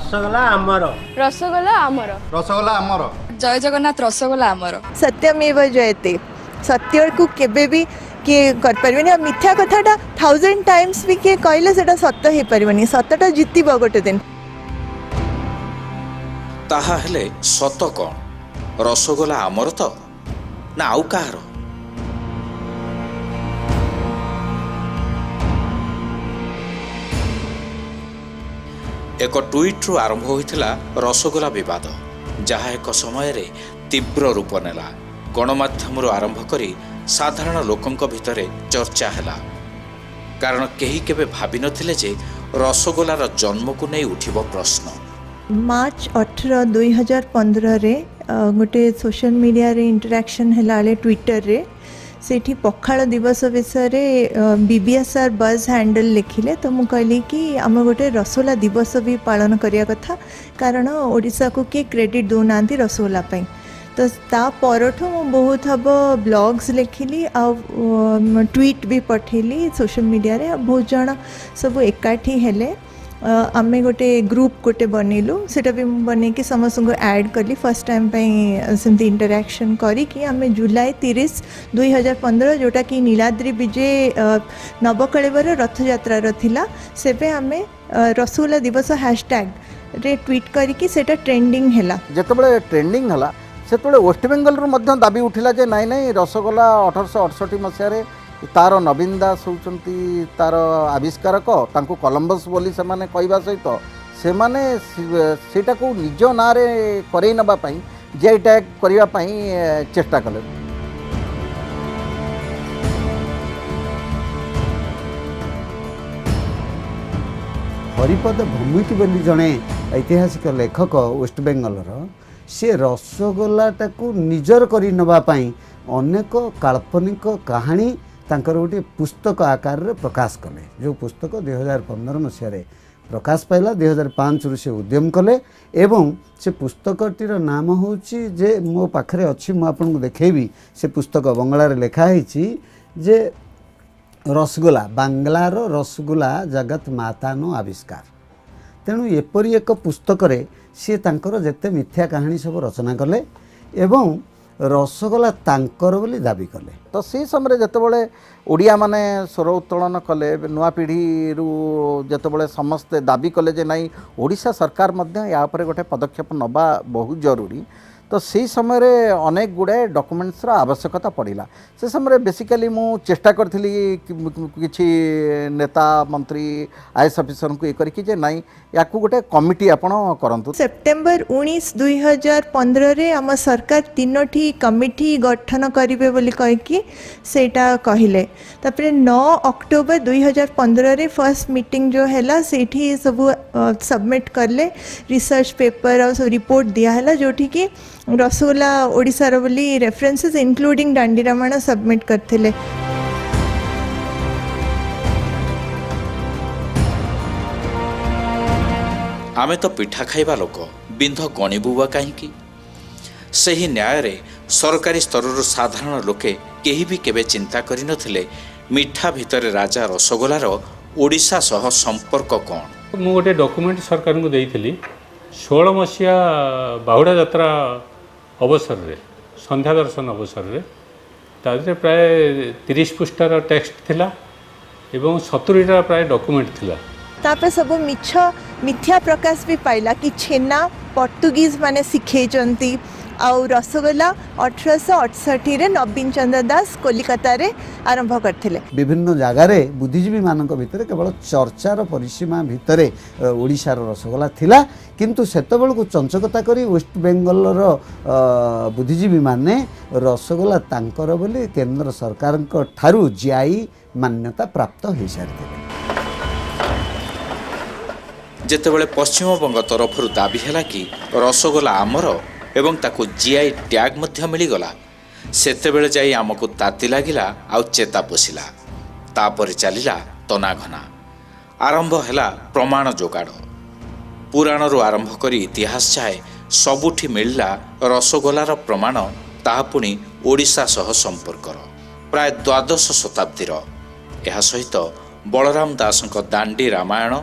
रसगोला आमर रसगोला आमर रसगोला आमर जय जगन्नाथ रसगोला आमर सत्यमेव जयते सत्य को केबे भी किए कर मिथ्या कथाटा 1000 टाइम्स भी किए कहले सेटा सत्य हो पारबनी सत्यटा जितब गोटे दिन ताहा हेले सत कौन रसगोला आमर तो ना आउ कहार एक ट्वीट रु आरंभ होइथिला रसगोला विवाद जहाँ एक समय रे तीव्र रूप नेला गणमाध्यम आरंभ करी साधारण लोकंक भितरे चर्चा हैला कारण केही केबे भाबी नथिले जे रसगोलार जन्म को नहीं उठिबो प्रश्न। मार्च 18 2015 रे गोटे सोशल मीडिया रे इंटरेक्शन हैला ट्विटर रे सेठी पखाड़ दिवस विषय बीबीएसआर बज हैंडल लिखिले तो मु कहली कि आम गोटे रसगोला दिवस भी पालन करिया कथा कारण ओडिशा को किए क्रेडिट दौना रसगोला पाई तो ता परठू मु बहुत हम ब्लॉग्स लिखिली आ ट्वीट भी पठेली सोशल मीडिया रे बहुत जन सब एकाठी हेले आमे गोटे ग्रुप गोटे बनइलु सेटा भी बने कि समस्त को ऐड कली फर्स्ट टाइम सेमती इंटरेक्शन करी कि आमे जुलाई 30 2015 जोटा कि नीलाद्री विजय नवकलेवर रथ यात्रा थिला सेबे आमे रसगोला दिवस हैशटैग रे ट्वीट करी कि सेटा ट्रेंडिंग हैला जेतबेले ट्रेंडिंग हला सेतबेले वेस्ट बेंगल रु मध्य दाबी उठिला जे नाइ नाइ रसगोला 1868 मसिया रे तार नवीन दास होउचंती तार आविष्कारक तांको कोलंबस बोली से माने कहवा सहित से माने सेटा को निज ना रे करई नबा पई जे टैग करबा पई चेष्टा कले। हरिपद भौमिक बोली जड़े ऐतिहासिक लेखक वेस्ट बेंगलर सी रसगोलाटा को निजर करी नबा पई अनेक काल्पनिक कहानी तांकर गोटे पुस्तक आकार रे प्रकाश कले जो पुस्तक 2015 मसीह प्रकाश पाइला 2005 रु से उद्यम कले एवं से पुस्तकटीर नाम होची जे मो पाखरे अच्छी मु आपन देखेबी से पुस्तक बंगला रे लिखा है जे रसगोला बांग्लार रसगोला जगत मातानो आविष्कार तेणु एपरी एक पुस्तक रे सी तांकर जेते मिथ्या कहानी सब रचना कले एवं रसगोला तांकर बोली दाबी कले तो से समय जितेबाला ओडिया माने स्वर उत्तोलन कले नुआ पीढ़ी रु जितेबाला समस्ते दाबी कले जे नाई ओडिशा सरकार मध्य या पर गोटे पदक्षेप नबा बहुत जरूरी तो से समय अनेक गुड़ाए डॉक्यूमेंट्स आवश्यकता पड़ा से समय बेसिकली मु चेष्टा करी कि नेता मंत्री आईएएस ऑफिसर को ये करके नाई या गोटे कमिटी आपण करंतु। सेप्टेम्बर 19 2015 रे आम सरकार तीनोटी कमिटी गठन करिवे बोली कहिकी सेटा कहिले तापरे 9 अक्टोबर 2015 रे फर्स्ट मीटिंग जो हैला सेठी सब सबमिट करले रिसर्च पेपर और रिपोर्ट दिया हैला जोठी कि रसगोला ओडिसा रो बोली रेफरेंसेस इंक्लूडिंग डांडी रामायण सबमिट करथिले। आमे तो पिठा खाइबा लोक बिंध गणिबुवा कहीं से ही न्याय रे सरकारी स्तर साधारण लोके केही भी केबे चिंता करि नथिले मिठा भितर राजा रसगोलार ओडिशा सह संपर्क कौन। मु गोटे डॉक्यूमेंट सरकार को देइथिली 16 मसीहा बाहुड़ा यात्रा अवसर रे संध्या दर्शन अवसर रे तादरे प्राय 30 पृष्ठार टेक्स्ट थिला एवं 70टा प्राय डॉक्यूमेंट थिला तापर सब मिछ मिथ्या प्रकाश भी पाइला कि छेना पर्तुगीज माने शिखेचंती आउ रसगोला 1868 रे नवीन चंद्र दास कोलकाता रे आरंभ करथिले। विभिन्न जगार बुद्धिजीवी मानक भितर केवल चर्चार परिसीमा भितर ओडिशार रसगोला थिला किंतु सेतबेल को चंचकता करी वेस्ट बेंगलर बुद्धिजीवी माने रसगोला तांकर बोली केंद्र सरकार ठारू जीआई मान्यता प्राप्त हो सारी जेतेबेले पश्चिमबंग तरफ दाबी हैला कि रसगोला आमर एवं ताकू जीआई टैग मध्य मिलगला सेतेबेले जाई आमको ताती लागिला आउ चेता पशिला तापर चलिला तनाघना आरंभ हैला प्रमाण जोगाड़ पुराण रु आरंभ करी इतिहास चाहे सबुठी मिलला रसगोलार प्रमाण ताहा पुणी ओडिशा सह संपर्कर प्राय द्वादश शताब्दीर यह सहित बलराम दासଙ୍କ दांडी रामायण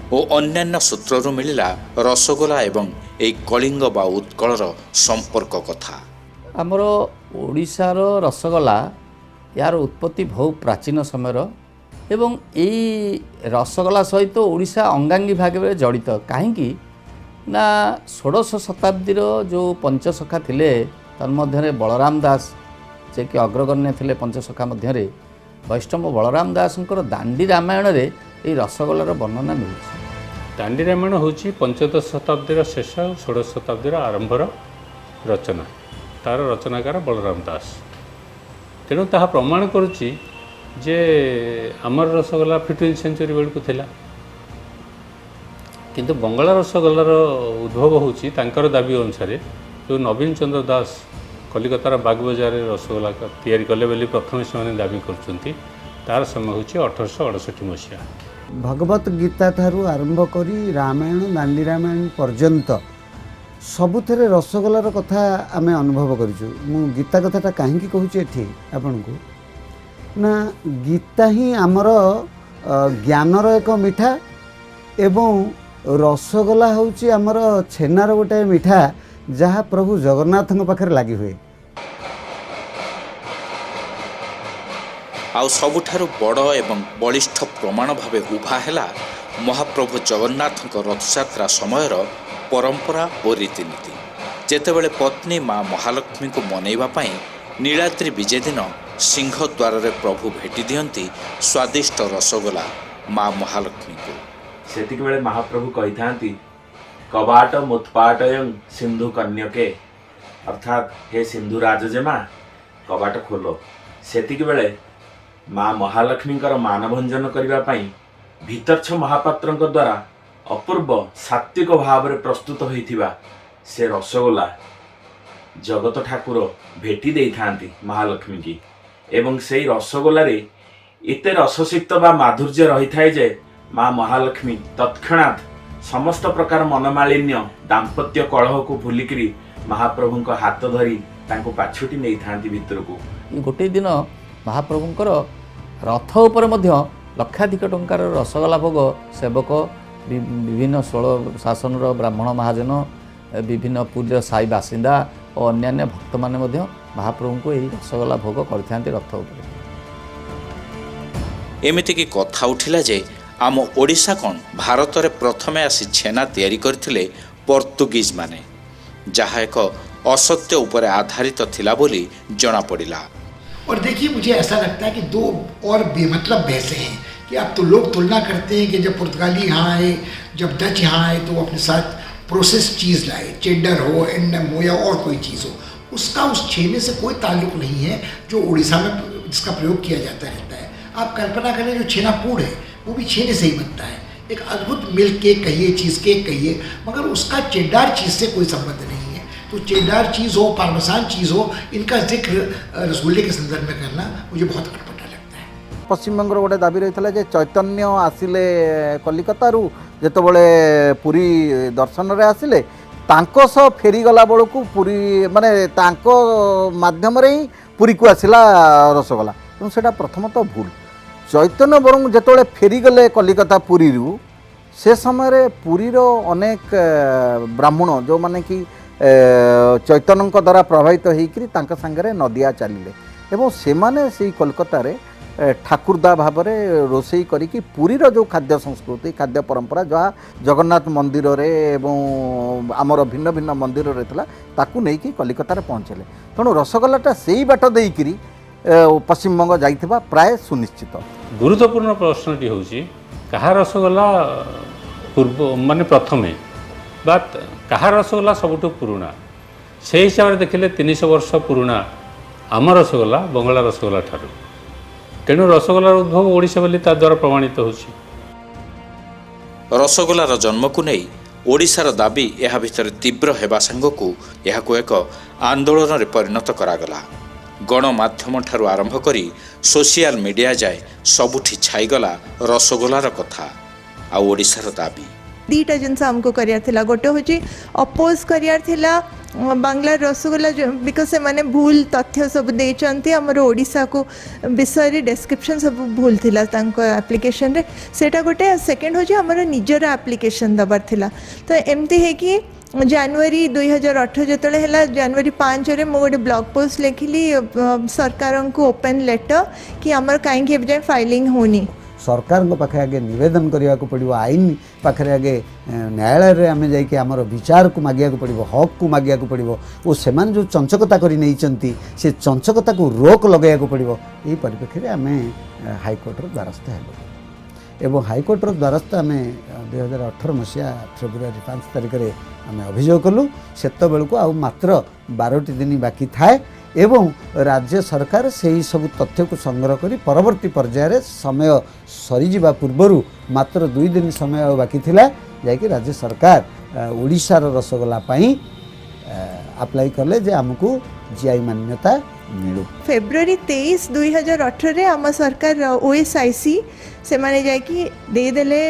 ଓ ଅନ୍ୟାନ୍ୟ ସୂତ୍ରରୁ ମିଳିଲା ରସଗୋଲା ଏବଂ ଏହି କଳିଙ୍ଗ ବା ଉତ୍କଳର ସମ୍ପର୍କ କଥା। ଆମର ଓଡ଼ିଶାର ରସଗୋଲା यार उत्पत्ति बहुत प्राचीन समय एवं यही रसगोला सहित ओडिशा अंगांगी भाग में जड़ित कहीं ना 16 शताब्दीर जो पंचसखा थिले तन्मध्य बलराम दास जे कि अग्रगण्य थिले पंचसखा मध्य वैष्णव बलराम दासंकर दांडी रामायण रे ये रसगोलार वर्णना मिलुछि। दांडी रामायण होची 15 शताब्दीर शेष 16 शताब्दीर आरंभर रचना, तार रचनाकार बलराम दास। तेणु ताहा प्रमाण करुच्ची जे आमर रसगोला 15th सेंचुरी बेलू थिला, किंतु बंगाला रसगोलार उद्भव होची तांकर दाबी अनुसार जो नवीन चंद्र दास कलिकतार बागबजार रसगोला तैयारी कले बोली प्रथम से दाबी करछंती। तार समय होची 1868 मसीहा। भगवत गीता ठारू आरंभ करी रामायण दांडी रामायण पर्यंत सबुथरे रसगोलार कथा आमे अनुभव करूँ। मु गीता कथाटा कहीं कहूँ एठी आपनकु ना गीता ही आमर ज्ञानर एक मिठा एवं रसगोला होची आमर छेनार गोटे मिठा जहाँ प्रभु जगन्नाथ पाखे लगी हुए। आउ सबुठारु बड़ एवं बलिष्ठ प्रमाण भावे उभा हैला महाप्रभु जगन्नाथ रथयात्रा समयर परंपरा और रीतिनीति। जेतेबेले पत्नी माँ महालक्ष्मी को मनैबा पाई नीलाद्री विजय दिन सिंहद्वार रे प्रभु भेटी दियंती स्वादिष्ट रसगोला माँ महालक्ष्मी को। सेतिक बेले महाप्रभु कही थांती कबाट मुत्पाटयं सिंधु कन्यके, अर्थात हे सिंधु राजजेमा कबाट खोलो। सेतिक बेले माँ महालक्ष्मी मानभंजन करने पाई भीतरछ महापात्र द्वारा अपूर्व सात्विक भाव में प्रस्तुत होइथिबा से रसगोला जगत ठाकुर भेटी दे थांती महालक्ष्मी की। एवं से रसगोला रे एते रससिक्त बा माधुर्य रही थाए जे माँ महालक्ष्मी तत्क्षणात् समस्त प्रकार मनमालिन्य दाम्पत्य कलह को भूलिकी महाप्रभु हाथ धरी तांको पाछुटी नहीं थांती भीतर को। गोटे दिन महाप्रभुंकर रथ उपर मध्य लक्षाधिक टंकार रसगोला भोग सेवक विभिन्न 16 शासन ब्राह्मण महाजन विभिन्न पुरी साई बासिंदा और अन्यान्य भक्त माने मध्य महाप्रभु को यही रसगोला भोग करते रथ उपर। एमिति की कथा उठिला जे आम ओडिशा कौन भारत रे प्रथमे आसी छेना तैयारी करथिले पोर्तुगीज माने, जहाँ एक असत्य उपर आधारित थिला बोली जना पड़िला। और देखिए मुझे ऐसा लगता है कि दो और बेमतलब बहसें हैं कि अब तो लोग तुलना करते हैं कि जब पुर्तगाली यहाँ आए, जब डच यहाँ आए तो वो अपने साथ प्रोसेस चीज़ लाए, चेडर हो, एंडम हो या और कोई चीज़ हो, उसका उस छेने से कोई ताल्लुक नहीं है जो उड़ीसा में जिसका प्रयोग किया जाता रहता है। आप कल्पना करें जो छेना पूड़ है वो भी छेने से ही बनता है, एक अद्भुत मिल्क केक कहिए, चीज़ केक कहिए, मगर उसका चेडार चीज़ से कोई संबंध नहीं है। तो चेडार चीज़ हो, पार्मेसान चीज़ हो, इनका जिक्र रसगुल्ले के संदर्भ में करना मुझे बहुत अटपटा लगता है। पश्चिम बंगर गोटे दाबी रही है चैतन्य आसिले कलिकतारू जितेबले पुरी दर्शन रे आसिले तांको सह फेरीगला बेलू पुरी माने तांको माध्यम रे ही पुरी को आसिला रसगोला। तेणु से प्रथमतः भूल। चैतन्य बरং जितेबाला फेरीगले कलिकता पुरी से समय पुरीर अनेक ब्राह्मण जो माने कि चैतन्य द्वारा प्रभावित होकर तांका सांगरे नदिया चलिले एवं सेमाने से कोलकाता रे ठाकुरदा भाव में रोसई करिकी पुरीर जो खाद्य संस्कृति खाद्य परंपरा जहाँ जगन्नाथ मंदिर रे एवं आमर भिन्न भिन्न मंदिर रे थिला ताकू नहीं कि कलिकता रे पहुँचले। तेणु रसगोलाटा से बाट देकरी पश्चिम बंग जाइथिबा प्राय सुनिश्चित। गुरुत्वपूर्ण प्रश्नटी होची कहा रसगोला पूर्व माने प्रथमे बात कहा रसगोला सबुठु पुराणा से हिसाब से देखिले 300 वर्ष पुराणा आम रसगोला बंगाला रसगोला ठारू। तेणु रसगोलार उद्भव ओडिशा बोली ता द्वारा प्रमाणित होची। रसगोलार जन्म को नहीं ओडिशार दाबी यह भितर तीव्र हेबा सांगकू यहाकू एक आंदोलन रे परिणत करागला। गणमाध्यम ठारू आरंभ करी सोशल मीडिया जाए सबुठी छाईगला रसगोलार कथा आ ओडिशार दाबी। दीटा जिनस हमको करियार थिला गोटे होची अपोज करियार थिला बांग्ला रसगोला बिकज से माने भूल तथ्य सब देचंती हमर ओडिसा को विषय डिस्क्रिप्शन सब भूल थिला तांको एप्लिकेशन रे सेटा गोटे सेकंड होची हमर निजर एप्लिकेशन दबार थिला तो एमती है कि जनवरी 2018 जेतले हला जनवरी 5 रे मो गोटे ब्लॉग पोस्ट लिखिली सरकार को ओपन लेटर कि हमर काहे के जाय फाइलिंग होनी सरकार पाखे आगे निवेदन करने को पड़ो आईन पाखे आगे न्यायालय रे आमे जाइए आमर विचार को मागिया पड़ो हक को मागिया पड़ो और से जो चंचकता कर से चंचकता को रोक लगे पड़ो यही परिप्रेक्षी में आम हाइकोर्टर द्वारस्थ एवं हाइकोर्टर द्वारस्थ आम 2018 मसीहा फेब्रुआरी 5 तारिख में आम अभियोग कलु से बेलू आ मात्र 12 दिन बाकी थाए एवं राज्य सरकार से ही सब तथ्य को संग्रह करी परवर्ती पर्यायर समय सरीजा पूर्वर मात्र 2 दिन समय बाकी थिला जाकि राज्य सरकार ओडिशार रसगोला अप्लाई कले जे आमको जीआई मान्यता मिलू। फेब्रुआरी 23 2018 रे आम सरकार ओएसआईसी से माने जाकि दे देले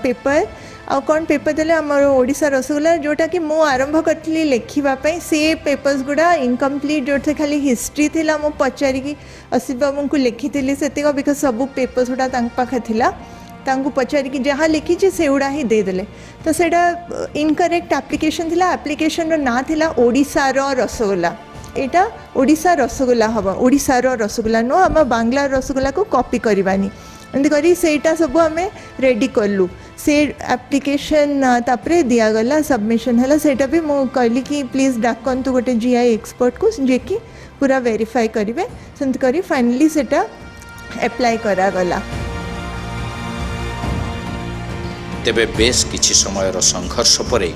पेपर आ कौन पेपर देले आमर ओडिशा रसगोला जोटा कि मु आरंभ करथली लेखिबा से पेपर्स गुड़ा इनकम्प्लीट जो खाली हिस्ट्री थिला मु पचारि कि असित बाबू को लिखिथिली सेतिक बिकज सब पेपर्स गुड़ा तांक पाखे थिला तांको पचारि कि जहाँ लिखी से गुड़ा ही दे देले तो सेटा इनकरेक्ट एप्लिकेशन थिला एप्लिकेशन रो ना थिला ओडिशा रो रसगोला एटा ओडिशा रसगोला हम ओडिशा रो रसगोला नो आम बांग्ला रसगोला को कॉपी करवानी एमती करी सेटा सब आम रेडी कलु से एप्लिकेशन तापरे दिया गला सबमिशन है सेटा भी मु कहली कि प्लीज डाकंतु गोटे जीआई एक्सपर्ट को जे कि पूरा वेरीफाई करेंगे सेमती करी फाइनली सेटा एप्लाई करा गला। तेबे बेस किछि समयर संघर्ष परे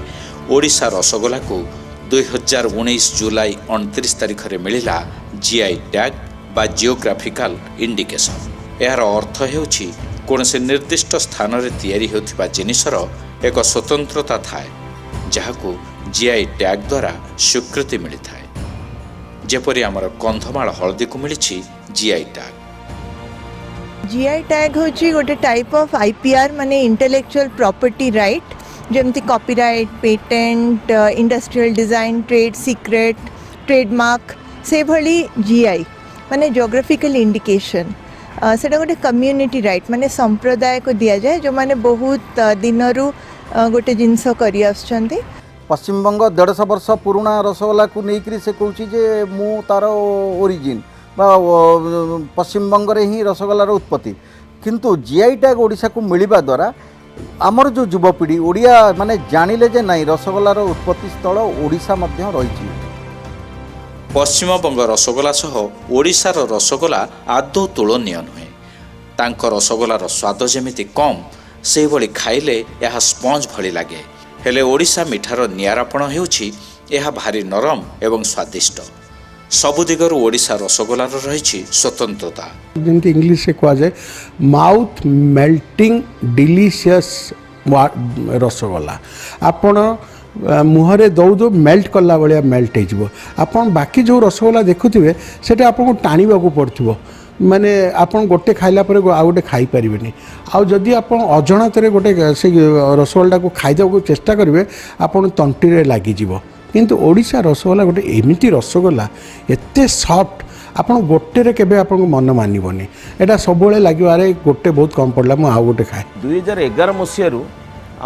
ओडिशा रसगोला को 2019 जुलाई 29 तारिख रे मिलिला जीआई टैग बा जियोग्राफिकल इंडिकेशन। यार अर्थ हेउछि कोनसे निर्दिष्ट स्थान रे तैयारी होथिबा जिनिसर एक स्वतंत्रता थाए जहाको जीआई टैग द्वारा स्वीकृति मिली थाए जेपरि हमर कंधमाल हळदी को मिलिछि जीआई टैग। जीआई टैग होछि गोटे टाइप ऑफ आईपीआर माने इंटेलेक्चुअल प्रॉपर्टी राइट जेमती copyright patent industrial design trade secret trademark से भली जीआई माने जियोग्राफिकल इंडिकेशन सेटा गोटे कम्युनिटी राइट माने संप्रदाय को दिया जाए जो माने बहुत दिनरू गोटे जिनस करी आछंती। पश्चिम बंग 150 वर्ष पुराना रसगोला को लेकर से कहूँ जे मु तार ओरिजिन पश्चिम बंग रे ही रसगोलार उत्पत्ति किंतु जीआई टैग ओडिशा को मिलवा द्वारा आमर जो युवपीढ़ी ओडिया माने जानिले जे नहीं रसगोलार उत्पत्ति स्थल ओडिशा मध्य रही। पश्चिम बंग रसगोला सह ओडिशार रसगोला आदौ तुलनीय नुहे तांक रसगोलार स्वाद जेमिति कम से भली खाइले यह स्पंज भली लागे हेले ओडिशा मिठार नियारापण हेउछि यह भारी नरम एवं स्वादिष्ट सबु दिगरु ओडिशा रसगोलार रहिछि स्वतंत्रता जेमति इंग्लिश से कहा जाए माउथ मेल्टिंग डिलीशियस रसगोला आपण मुहरे दौ दौ मेल्ट कला भाया मेल्ट हो बाकी जो रसगोला देखुवे से आपको टाणा पड़ो माने आपन गोटे खाइला पर आ गोटे खाई पारिबेनी आ जदि आपन अजणतरे गोटे से रसगोला को खाइदेବାକୁ चेष्टा करेंगे आपन तंटी रे लागी जीवो किंतु ओडिशा रसगोला गोटे एमिति रसगोला एते सॉफ्ट आपन गोटे रे केबे आपन मन मानिबोनी एटा सब बेले लागियो अरे गोटे बहुत कम पड़ला मु आ गोटे खाए। 2011 मसीह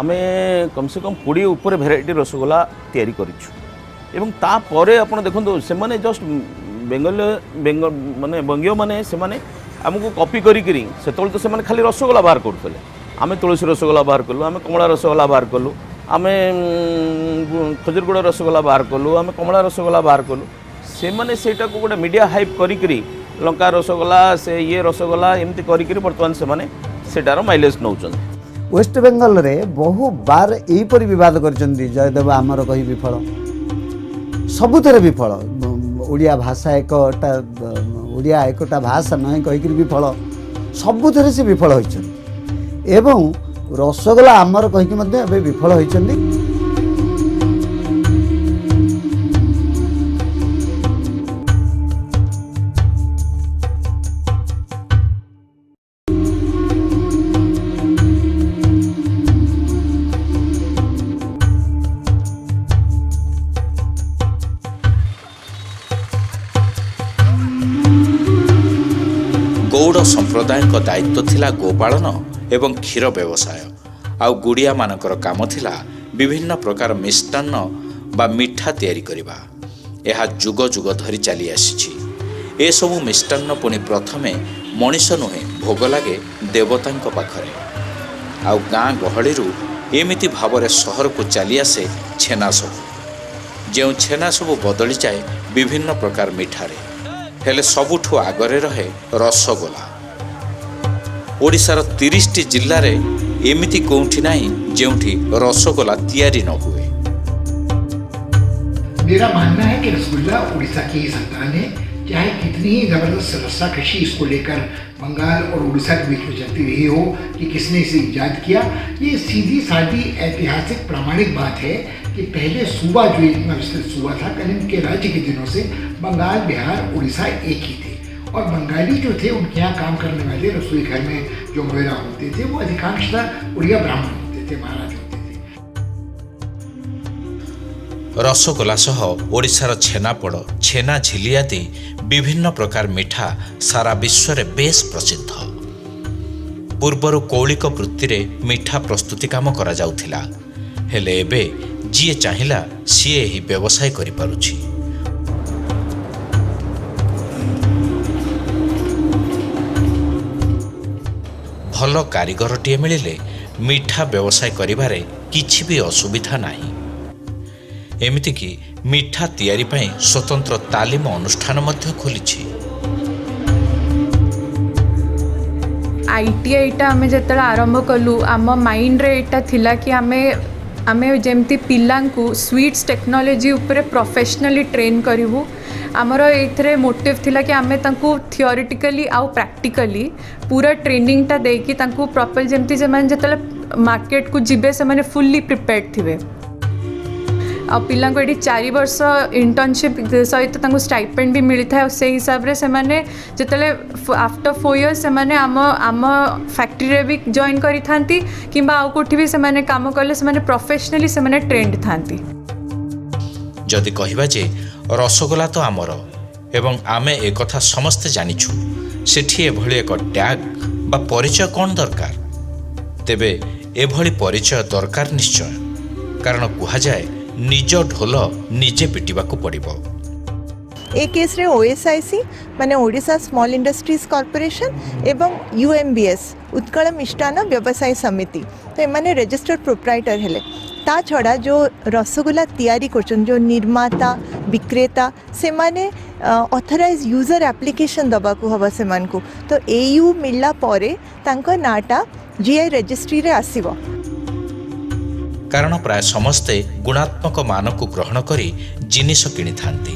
आमे कम से कम 20 ऊपर भेराइटी रसगोला तैयारी करिछु एवं तापर आपण देखंतु से माने जस्ट माने बंगीय माने से माने हमको कॉपी करी सेतल तो से माने खाली रसगोला बाहर करथले आमे तुलसी रसगोला बाहर कलु आमे कमला रसगोला बाहर कलु आमे खजूरगुड़ा रसगोला बाहर कलु आमे कमला रसगोला बाहर कलु से माने सेटा को गोटे मीडिया हाइप करी लंका रसगोला से ये रसगोला एमती करी वर्तमान से माने सेटार माइलेज नौचन। वेस्ट बेंगल रे बहु बार यहीपरि विवाद करचंदी जयदेव आमर कही विफल सबुथरे विफल ओडिया भाषा एकटा ओडिया एकटा भाषा नहे कहीकि विफल सबुथरे से विफल होइछन एवं रसगोला आमर कहीकि मध्ये एबे विफल होइछंदी। ଗୌଡ଼ ସମ୍ପ୍ରଦାୟଙ୍କ ଦାୟିତ୍ୱ ଥିଲା ଗୋପାଳନ ଏବଂ କ୍ଷୀର ବ୍ୟବସାୟ। ଆଉ ଗୁଡ଼ିଆମାନଙ୍କର କାମ ଥିଲା ବିଭିନ୍ନ ପ୍ରକାର ମିଷ୍ଟାନ୍ନ ବା ମିଠା ତିଆରି କରିବା। ଏହା ଯୁଗ ଯୁଗ ଧରି ଚାଲି ଆସିଛି। ଏସବୁ ମିଷ୍ଟାନ୍ନ ପୁଣି ପ୍ରଥମେ ମଣିଷ ନୁହେଁ ଭୋଗ ଲାଗେ ଦେବତାଙ୍କ ପାଖରେ। ଆଉ ଗାଁ ଗହଳିରୁ ଏମିତି ଭାବରେ ସହରକୁ ଚାଲି ଆସେ ଛେନା ସବୁ, ଯେଉଁ ଛେନା ସବୁ ବଦଳିଯାଏ ବିଭିନ୍ନ ପ୍ରକାର ମିଠାରେ। ହେଲେ ସବୁଠୁ ଆଗରେ ରହେ ରସଗୋଲା। ଓଡ଼ିଶାର 30ଟି ଜିଲ୍ଲାରେ ଏମିତି କେଉଁଠି ନାହିଁ ଯେଉଁଠି ରସଗୋଲା ତିଆରି ନ ହୁଏ। मेरा मानना है कि रसगुल्ला उड़ीसा की ही संतान है। चाहे कितनी ही जबरदस्त रस्साकशी इसको लेकर बंगाल और उड़ीसा के बीच में चलती रही हो कि किसने इसे ईजाद किया, ये सीधी सादी ऐतिहासिक प्रामाणिक बात है कि पहले सूबा जो इतना विस्तृत सूबा था, कलिंग के राज्य के दिनों से बंगाल, बिहार, उड़ीसा एक ही थे। और बंगाली जो थे उनके यहाँ काम करने वाले रसोई घर में जो महिला होते थे वो अधिकांशतः उड़िया ब्राह्मण होते थे, महाराज होते थे। ରସଗୋଲା ସହ ଓଡ଼ିଶାର ଛେନାପୋଡ଼, ଛେନା ଝିଲି ଆଦି ବିଭିନ୍ନ ପ୍ରକାର ମିଠା ସାରା ବିଶ୍ୱରେ ବେଶ୍ ପ୍ରସିଦ୍ଧ। ପୂର୍ବରୁ କୌଳିକ ବୃତ୍ତିରେ ମିଠା ପ୍ରସ୍ତୁତି କାମ କରାଯାଉଥିଲା, ହେଲେ ଏବେ ଯିଏ ଚାହିଁଲା ସିଏ ଏହି ବ୍ୟବସାୟ କରିପାରୁଛି। ଭଲ କାରିଗରଟିଏ ମିଳିଲେ ମିଠା ବ୍ୟବସାୟ କରିବାରେ କିଛି ବି ଅସୁବିଧା ନାହିଁ। ଏମିତିକି ମିଠା ତିଆରି ପାଇଁ ସ୍ୱତନ୍ତ୍ର ତାଲିମ ଅନୁଷ୍ଠାନ ମଧ୍ୟ ଖୋଲିଛି। ITIଟା ଆମେ ଯେତେବେଳେ ଆରମ୍ଭ କଲୁ, ଆମ ମାଇଣ୍ଡରେ ଏଇଟା ଥିଲା କି ଆମେ ଯେମିତି ପିଲାଙ୍କୁ ସ୍ୱିଟ୍ସ ଟେକ୍ନୋଲୋଜି ଉପରେ ପ୍ରଫେସନାଲି ଟ୍ରେନ୍ କରିବୁ। ଆମର ଏଇଥିରେ ମୋଟିଭ୍ ଥିଲା କି ଆମେ ତାଙ୍କୁ ଥିଓରିଟିକାଲି ଆଉ ପ୍ରାକ୍ଟିକାଲି ପୁରା ଟ୍ରେନିଂଟା ଦେଇକି ତାଙ୍କୁ ପ୍ରପର୍ ଯେମିତି ସେମାନେ ଯେତେବେଳେ ମାର୍କେଟକୁ ଯିବେ ସେମାନେ ଫୁଲ୍ଲି ପ୍ରିପେୟାର୍ଡ ଥିବେ। ଆଉ ପିଲାଙ୍କୁ ଏଠି 4 ବର୍ଷ ଇଣ୍ଟର୍ନସିପ୍ ସହିତ ତାଙ୍କୁ ଷ୍ଟାଇପେଣ୍ଡ ବି ମିଳିଥାଏ। ଆଉ ସେଇ ହିସାବରେ ସେମାନେ ଯେତେବେଳେ ଆଫ୍ଟର 4 ଇୟର୍ସ ସେମାନେ ଆମ ଫ୍ୟାକ୍ଟ୍ରିରେ ବି ଜଏନ୍ କରିଥାନ୍ତି କିମ୍ବା ଆଉ କେଉଁଠି ବି ସେମାନେ କାମ କଲେ ସେମାନେ ପ୍ରଫେସନାଲି ସେମାନେ ଟ୍ରେଣ୍ଡ ଥାନ୍ତି। ଯଦି କହିବା ଯେ ରସଗୋଲା ତ ଆମର ଏବଂ ଆମେ ଏକଥା ସମସ୍ତେ ଜାଣିଛୁ, ସେଠି ଏଭଳି ଏକ ଟ୍ୟାଗ୍ ବା ପରିଚୟ କ'ଣ ଦରକାର? ତେବେ ଏଭଳି ପରିଚୟ ଦରକାର ନିଶ୍ଚୟ, କାରଣ କୁହାଯାଏ ନିଜ ଢୋଲ ନିଜେ ପିଟିବାକୁ ପଡ଼ିବ। ए केस रे OSIC माने ओडिशा स्मॉल इंडस्ट्रीज कॉर्पोरेशन एवं UMBS उत्कल मिष्टान व्यवसाय समिति तो एमाने रजिस्टर्ड प्रोप्राइटर हेले। ता छड़ा जो रसगोला तैयारी करछन जो निर्माता विक्रेता से माने ऑथराइज यूजर एप्लिकेशन दबा को हवा से मान को तो AU मिलला परे तांको नाटा GI रजिस्ट्री रे आसीबो। कारण प्राय समस्ते गुणात्मक मान को ग्रहण करी जिनिस किनी थांती।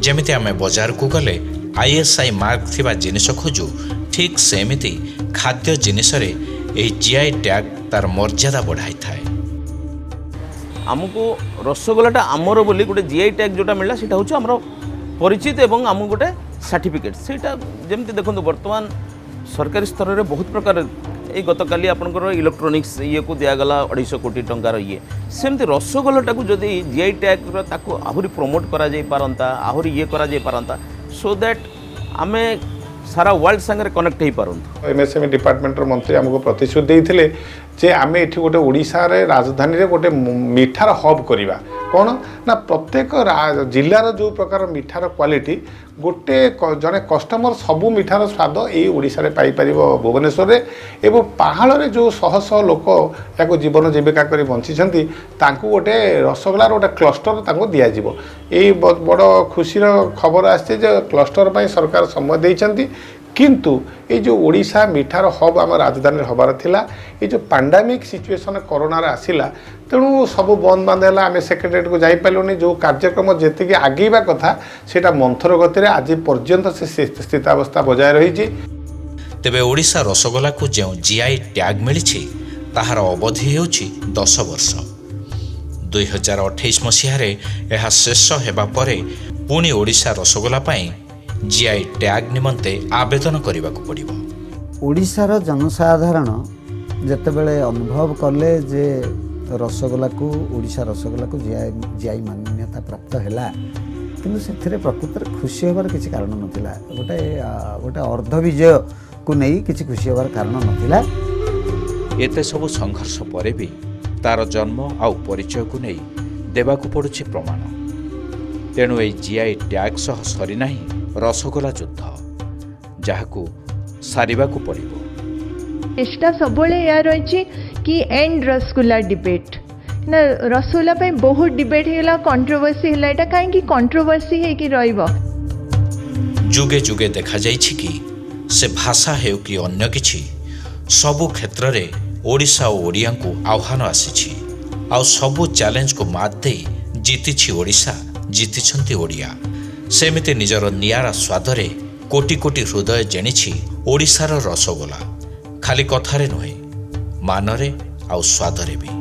जेमिति आमे बाजार को गले ISI मार्क थिबा जिनिस खोजु, ठीक सेमिति खाद्य जिनिस रे एही GI टैग तार मर्यादा बढ़ाई थाए। आमको रसगोलाटा आमर बोली गोटे GI टैग जोटा मिलला सेटा होछ हमर परिचित एवं आम गोटे सर्टिफिकेट सेटा जेमति देखंतु वर्तमान सरकारी स्तर रे बहुत प्रकार ये गतकाली आपंकर इलेक्ट्रोनिक्स ये को दिगला 250 कोटी टंकार ये सेमती रसगोलाटा को जदि GI टैग ताको आहुरी प्रमोट करा जाई पारंता आहुरी ये करा जाई पारंता सो दैट आमे सारा वर्ल्ड संगे कनेक्ट हो पारंतु। MSME डिपार्टमेंट मंत्री आमको प्रतिश्रुति देते जे आम ये गोटे ओडिशा रे राजधानी रे गोटे मिठार हब करिबा कौन ना प्रत्येक जिलार जो प्रकार मिठार क्वालिटी गोटे जड़े कस्टमर सबू मिठार स्वाद ये ओडिशा रे पाई परिबो भुवनेश्वर रे एवं पहाड़ रे जो शह शह लोक या जीवन जीविका करी बंचिछंती तांकू गोटे रसगोलार गोटे क्लस्टर तांको दिया जिवो। एई बड़ खुशीर खबर आछे जे क्लस्टर पई सरकार समय देइछंती किंतु ये जो ओडिशा मिठार हब आम राजधानी हबार थिला ये जो पैंडेमिक सिचुएशन कोरोना आसिला तेणु सब बंद बांध है आम सेक्रेटेरिएट को जाइपारूनी जो कार्यक्रम जी आगेवा कथा सेटा मंथर गति आज पर्यंत से स्थितावस्था बजाय रही। तेबे ओडिशा रसगोला को जो GI टैग मिली ताहार अवधि हेउछि 10 वर्ष। 2028 मसीहारे यह शेष हेबा परे पुणी ओडिशा रसगोला पाई GI टैग निमंते आवेदन करने को पड़ो। ओडिशार जनसाधारण जेतेबेले अनुभव कले जे रसगोला को ओडिशा रसगोला को GI मान्यता प्राप्त हैला किंतु से प्रकृत खुशी होबार किसी कारण नथिला। गोटे अर्ध विजय को नहीं किसी खुशी होबार कारण नथिला। एते सब संघर्ष परे भी तार जन्म आउ परिचय को नहीं देवाकू पड़ुछि प्रमाण। तेणु ए जीआई टैग सह सरी नाही रसगोला युद्ध, जहाकू सारिबाकू पड़िबो। चेष्टा सबले या रही कि एंड रसगुल्ला डिबेट ना रसगुल्ला पे बहुत डिबेट हैला, कंट्रोवर्सी हैला, एटा काहे कि कंट्रोवर्सी है कि रहइबो। जुगे जुगे देखा जाइछि कि से भाषा हेउ कि अन्य किछि सबु क्षेत्र रे ओडिशा और ओडिया को आह्वान आसीछि। आउ सबु चैलेंज को मात दे जीतिछि ओडिशा, जीतिछंती ओडिया। सेमिति निजर नियारा स्वादरे कोटी कोटी हृदय जेणिछि ओडिशार रसगोला, खाली कथारे नुहे मानरे आउ स्वादरे भी।